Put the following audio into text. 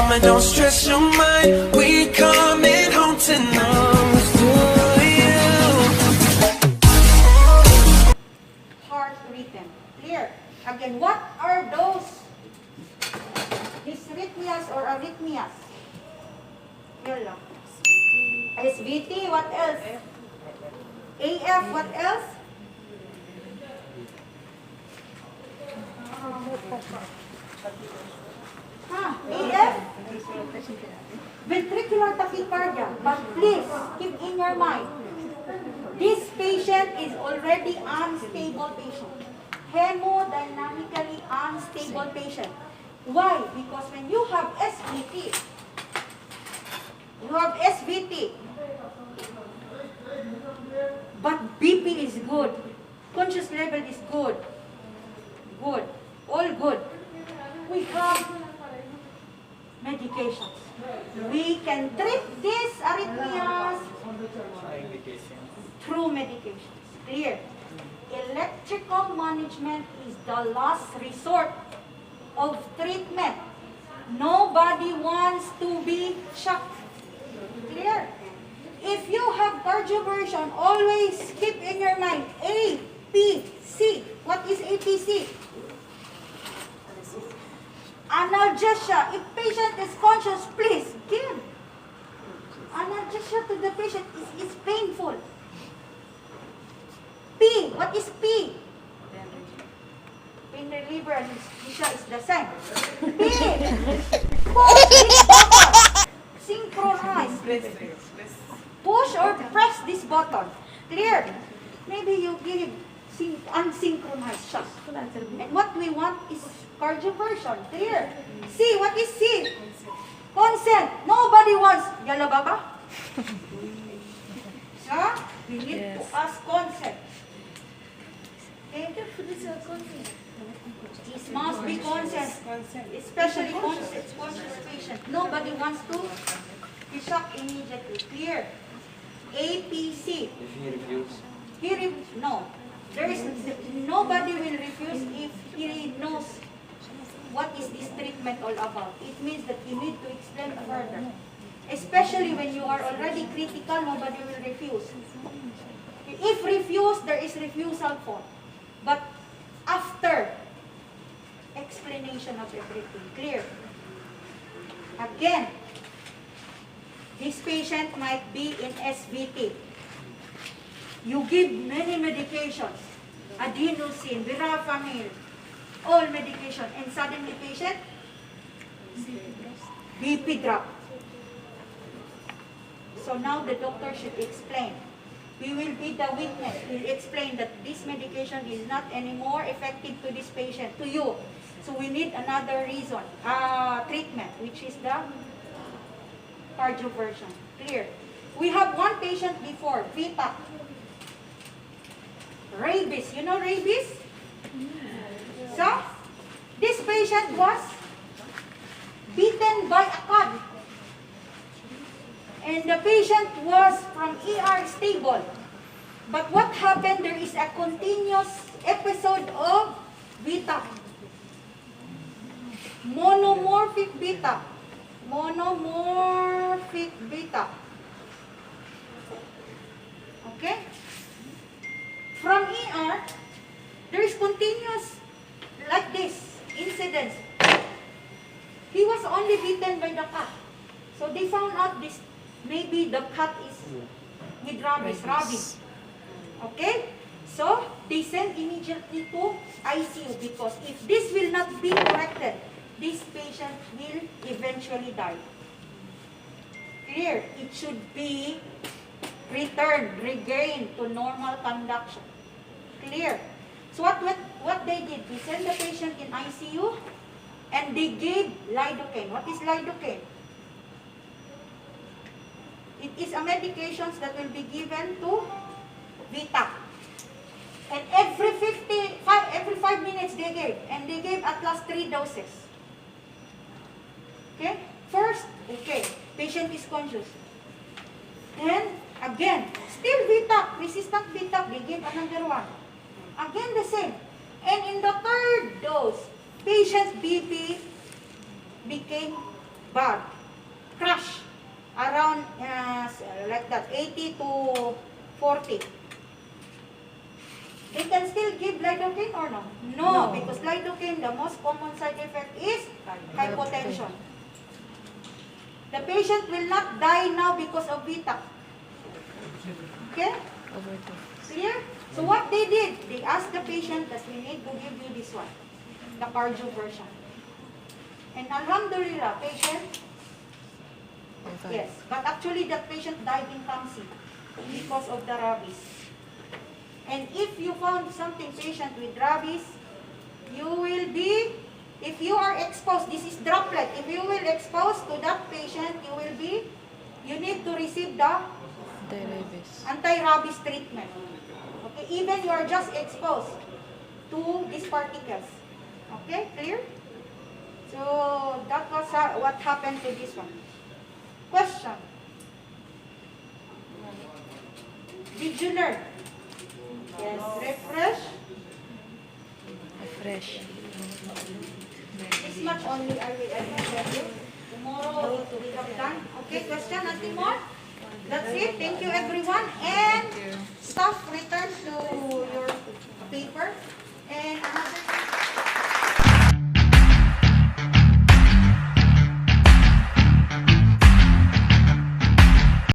Mama, don't stress your mind. We coming home tonight to you. Heart rhythm. Clear. Again, what are those dysrhythmias or arrhythmias? Yun lang. SVT, what else? AF, what else? AF? Ventricular tachycardia. But please, keep in your mind, this patient is already unstable patient. Hemodynamically unstable patient. Why? Because when you have SVT, but BP is good, conscious level is good, all good. We have medications. We can treat these arrhythmias through medications. Clear. Electrical management is the last resort of treatment. Nobody wants to be shocked. Clear. If you have cardioversion, always keep in your mind A, P, C. What is APC? Analgesia. If patient is conscious, please give analgesia to the patient. It's painful. P. What is P? Pain reliever and anesthesia is the same. P. Push this button. Synchronize. Push or press this button. Clear. Maybe you give unsynchronized shock. And what we want is cardioversion. Clear. C. What is C? Consent. Nobody wants. Yala baba? So, we need to ask consent. Okay? This must be consent. Especially conscious patient. Nobody wants to be shocked immediately. Clear. APC. No. Nobody will refuse if he knows what is this treatment all about. It means that you need to explain further. Especially when you are already critical, nobody will refuse. If refused, there is refusal for. But after explanation of everything, clear. Again, this patient might be in SVT. You give many medications, adenosine, verapamil, all medication, and suddenly patient, BP drop. So now the doctor should explain. We will be the witness. We'll explain that this medication is not anymore effective to this patient, to you. So we need another reason, treatment, which is the cardioversion. Clear. We have one patient before, VTAC. Rabies. You know rabies? So, this patient was bitten by a cat. And the patient was from ER stable. But what happened? There is a continuous episode of VTAC. Monomorphic beta. Monomorphic beta. Okay? From ER, there is continuous, like this, incidents. He was only bitten by the cat. So they found out this, maybe the cat is with rabies. Okay? So, they sent immediately to ICU because if this will not be corrected, this patient will eventually die. Clear? It should be returned, regained to normal conduction. Clear? So what they did, they sent the patient in ICU and they gave lidocaine. What is lidocaine? It is a medication that will be given to VTAC. And every 5 minutes they gave. And they gave at last 3 doses. Okay? First, okay, patient is conscious. Then, again, still VTAC, resistant VTAC, they gave another one. Again, the same. And in the 3rd dose, patient's BP became bad, crush, around like that, 80 to 40. They can still give lidocaine or no? No, because lidocaine, the most common side effect is hypotension. The patient will not die now because of VTAC. Okay? Clear? So what they did, they asked the patient that we need to give you this one, the cardio version. And alhamdulillah, patient, yes, but actually that patient died in Kamsi because of the rabies. And if you found something patient with rabies, you will be, if you are exposed, this is droplet, if you will expose to that patient, you need to receive the anti-rabies treatment. Okay, even you are just exposed to these particles. Okay, clear? So that was what happened to this one. Question. Did you learn? Yes, refresh. This much only I will tell you. Tomorrow we have done. Okay, question, nothing more? That's it. Thank you everyone. And staff return to